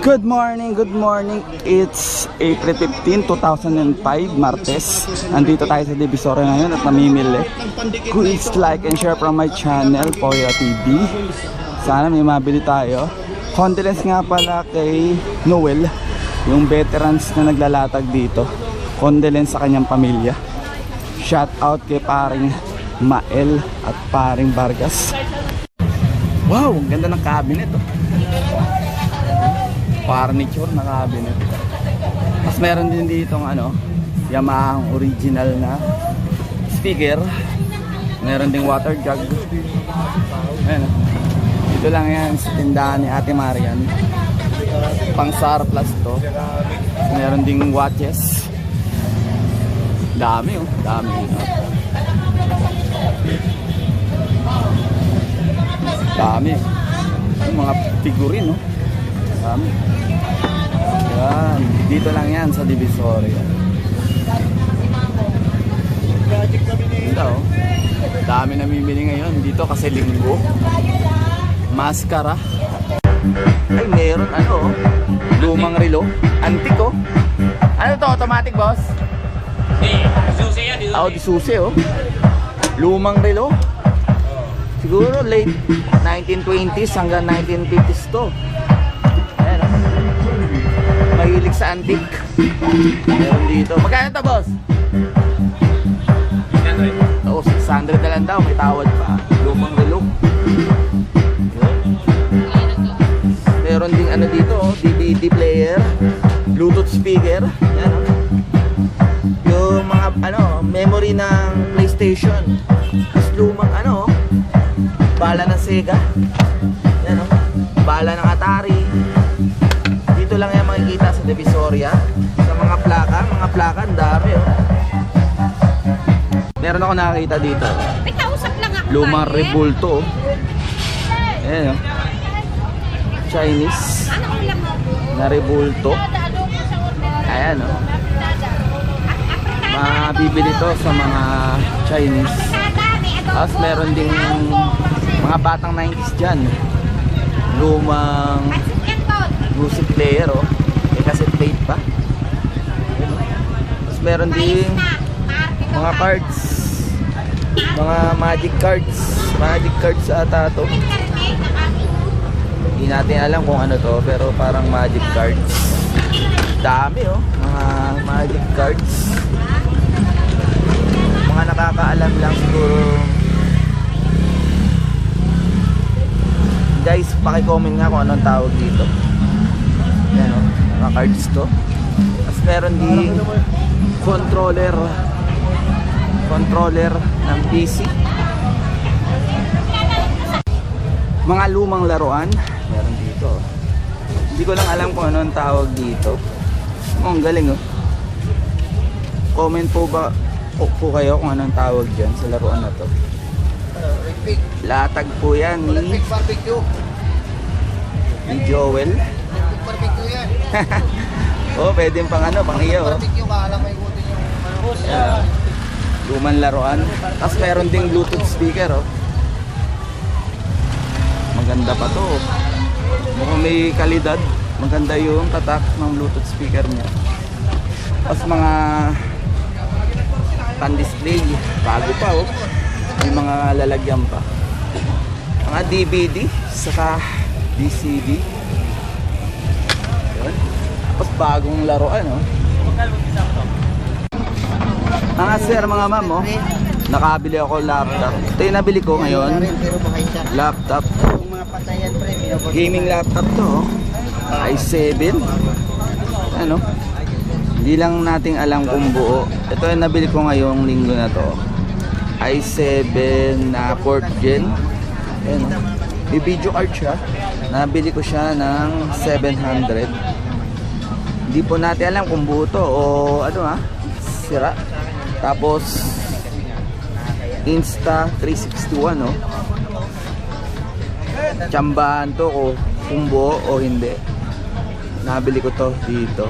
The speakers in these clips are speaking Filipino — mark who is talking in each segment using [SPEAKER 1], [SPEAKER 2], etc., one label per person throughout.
[SPEAKER 1] Good morning. It's April 15, 2005, Martes. Nandito tayo sa Divisoria ngayon at namimili. Please like and share from my channel, Poya TV. Sana may mabili tayo. Condolence nga pala kay Noel, yung veterans na naglalatag dito. Condolence sa kanyang pamilya. Shout out kay paring Mael at paring Vargas. Wow, ang ganda ng cabinet oh. Furniture na cabinet. Mas meron din dito ng Yamaha original na speaker. Meron ding water jug. Ayan. Dito lang yan sa tindahan ni Ate Marian. Pang surplus to. Meron ding watches. Dami oh, dami. Dami. Yung mga figurine oh. Dami. Yan. Dito lang yan sa Divisoria. Dito oh. Dami namimili ngayon dito kasi linggo. Maskara. Ay meron lumang relo. Antique oh. Ano to? Automatic boss?
[SPEAKER 2] Susi yan.
[SPEAKER 1] Di susi oh. Lumang relo. Siguro late 1920s hanggang 1950s to. Ayan o. Mahilig sa antique. Meron dito. Magkano to boss? 600. Oo, 600 na lang daw. May tawad pa. Lumang relo. Meron ding dito DVD player, Bluetooth speaker. Ayan o. Yung mga memory ng PlayStation. Tapos lumang bala ng Sega. Yan o. Bala ng Atari. Dito lang yan makikita sa Divisoria. Sa mga plaka ang dami o. Meron ako nakakita dito.
[SPEAKER 3] May kausap lang ako.
[SPEAKER 1] Lumang Rebulto. Ayan o. Chinese
[SPEAKER 3] Ano ulam mo?
[SPEAKER 1] na Rebulto. Ayan o. Mabibili to sa mga Chinese. Tapos meron ding mga batang 90s dyan. Lumang music player oh. May cassette tape pa. Tapos meron ding mga cards. Mga magic cards. Magic cards ata to. Hindi natin alam kung ano to, pero parang magic cards. Dami oh. Mga magic cards. Mga nakakaalam lang siguro. Guys, paki-comment nga kung anong tawag dito. Yan o, mga cards to. Tapos meron din controller ng PC. Mga lumang laruan meron dito. Hindi ko lang alam kung anong tawag dito. Ang galing oh. Comment po kayo kung anong tawag dyan sa laruan na to. Latag po yan ni Joel. Oh, pwedeng pang pang iyo oh. Yeah. Lumang laruan. Tapos meron ding Bluetooth speaker oh. Maganda pa to. Mukhang may kalidad. Maganda yung tatak ng Bluetooth speaker niya. Tapos mga pan-display, bago pa oh. May mga lalagyan pa. Mga DVD saka DCD. Yun. Tapos bagong laruan oh. Mga sir, mga ma'am oh. Nakabili ako laptop. Ito yung nabili ko ngayon. Laptop. Gaming laptop to oh. i7. Ano? Hindi lang nating alam kung buo. Ito yung nabili ko ngayong linggo na to. i7 na 4th gen. Ayan, may video card siya. Nabili ko siya ng 700. Hindi po natin alam kung buo to o sira. Tapos Insta 361 no. Tsambahan to kung buo o hindi. Nabili ko to dito.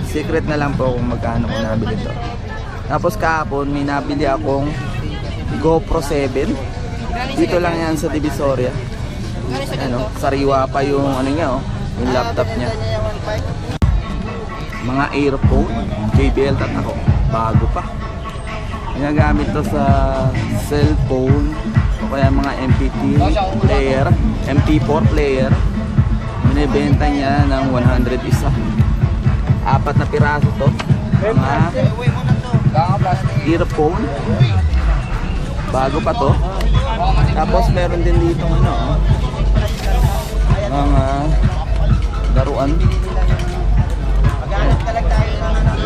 [SPEAKER 1] Secret na lang po kung magkano ko nabili to. Tapos kahapon may nabili akong GoPro 7. Dito lang yan sa Divisoria. Sariwa pa yung yung laptop niya. Mga earphone, JBL tatako, bago pa. Ginagamit to sa cellphone o kaya mga MP3 player, MP4 player. Binibenta niya ng 100 isa. 4 na piraso to. Mga earphone, bago pa to. Tapos meron din dito ano, mga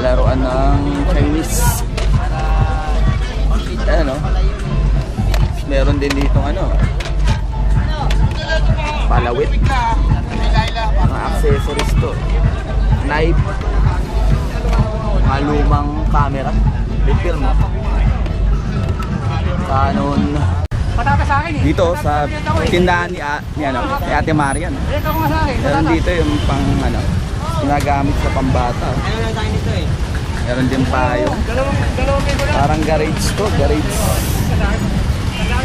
[SPEAKER 1] laruan ng Chinese. Ayan o. Meron din dito ano, palawit, mga accessories to, knife, mga lumang camera, film kanon. Dito sa tindahan ni Ate Marian. Meron dito yung pang ano, ginagamit sa pambata. Meron din payo. Parang garage to, garage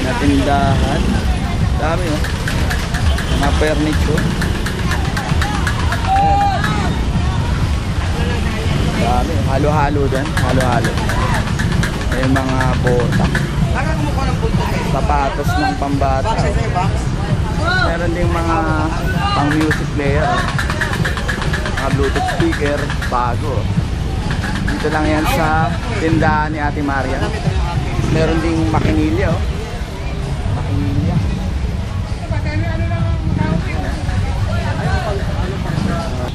[SPEAKER 1] na tindahan. Dami oh. Mga furniture. Ayan. Dami, halo-halo din, halo-halo. May mga bota, sapatos ng pambata. Meron ding mga pang music player, mga bluetooth speaker, bago. Dito lang yan sa tindahan ni Ate Maria. Meron ding makinilya oh. Makinilya.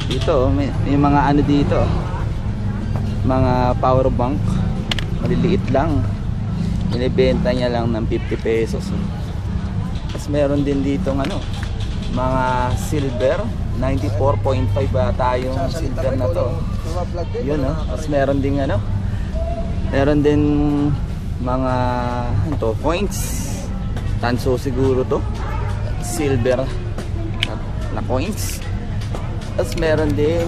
[SPEAKER 1] Dito may mga ano dito, mga power bank, maliliit lang. Binibenta niya lang ng 50 pesos. Tapos meron din dito ano, mga silver, 94.5 bata yung silver na to. Yun oh. Tapos meron din ano, meron din mga ito, coins. Tanso siguro to, silver na coins. Tapos meron din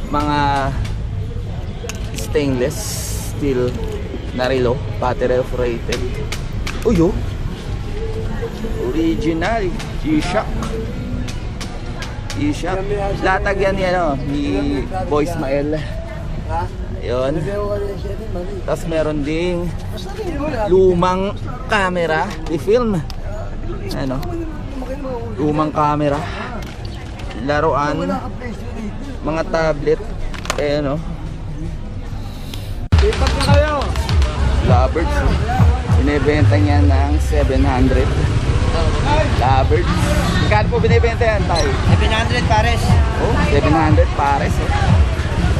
[SPEAKER 1] mga stainless steel na relo, battery operated. Uy oh, original G-Shock. G-Shock. Latag yan ni ano, ni Boy Ismael. Ayun. Tapos meron ding lumang camera, i-film. Ano? Lumang camera. Laruan, mga tablet, ano? Ipat na kayo. Lovebirds. Binibenta niya ng 700. Lovebirds. Magkano po binibenta yan, Tay?
[SPEAKER 4] 700 pares.
[SPEAKER 1] Oh, 700 pares eh.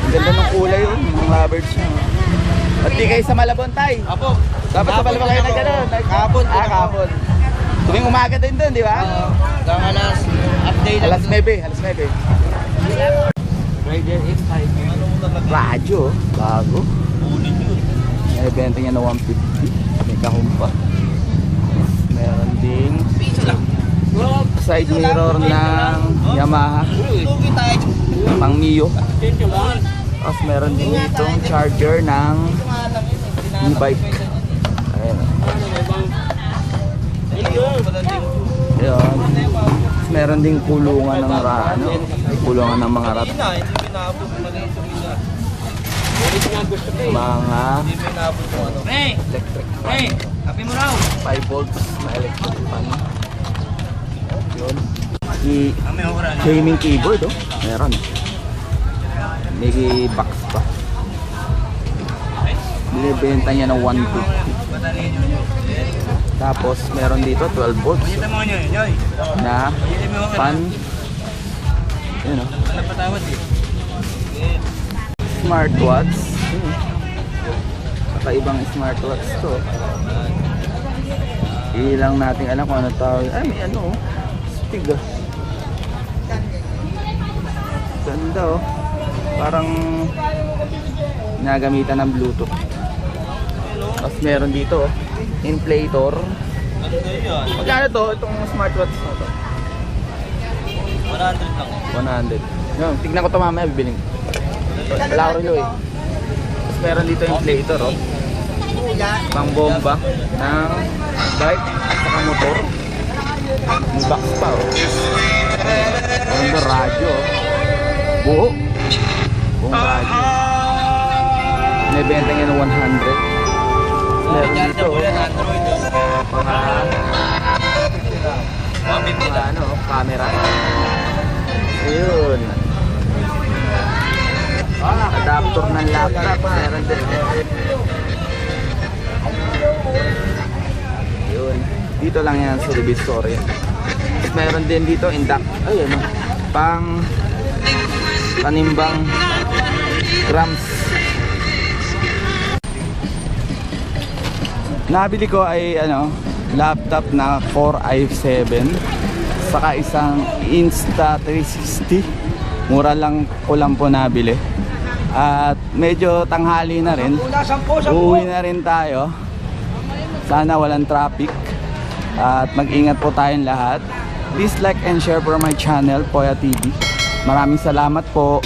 [SPEAKER 1] Ang ganda ng kulay yun, ng lovebirds niya. At di kayo sa Malabon, Tay?
[SPEAKER 4] Apo.
[SPEAKER 1] Dapat sa Malabon kayo na gano'n.
[SPEAKER 4] Kahapon.
[SPEAKER 1] Kahapon. Tuwing umaga din doon, di ba?
[SPEAKER 4] Hanggang alas update
[SPEAKER 1] Alas 9, alas 9.
[SPEAKER 4] Rider X5.
[SPEAKER 1] Radyo, bago. Ibenta niya na 150. May kahumpa. Meron ding side mirror ng Yamaha, pang Mio. Tapos meron din itong charger ng e-bike. Ayan. Ayan. Meron ding kulungan ng ano, kulungan ng mga rat. Mga electric fan.
[SPEAKER 4] Happy mo raw.
[SPEAKER 1] 5 volts na electric fan. Yun. Gaming keyboard oh. Meron. May box pa. Binibenta niya ng 150. Tapos meron dito 12 volts na fan. Yun oh. Smartwatch. Kakaibang smartwatch to. Ilang natin alam kung ano tawag. Ay, may ano oh. Stig ah. Ganda oh. Parang nagamitan ng Bluetooth. Tapos meron dito oh, inflator. Magkano to? Itong smartwatch na to?
[SPEAKER 4] 100 lang.
[SPEAKER 1] 100. Yung, tignan ko to mamaya, bibiling. Wala ko rin eh. Tapos meron dito inflator oh. Pang bomba ng bike at saka motor. May box pa oh. Meron doon radyo oh. Buo. Buong radyo. Binibenta niya ng 100. Meron dito. Mga ano, camera. Ayun. Adapter ng laptop. Meron din. Ayun. Dito lang yan sa Divisoria. Meron din dito induct. Ay ano. Pang panimbang grams. Nabili ko ay ano, laptop na Core i7 saka isang Insta360. Mura lang ko lang po nabili. At medyo tanghali na rin. Uuwi na rin tayo. Sana walang traffic. At mag-ingat po tayong lahat. Please like and share for my channel, Poya TV. Maraming salamat po.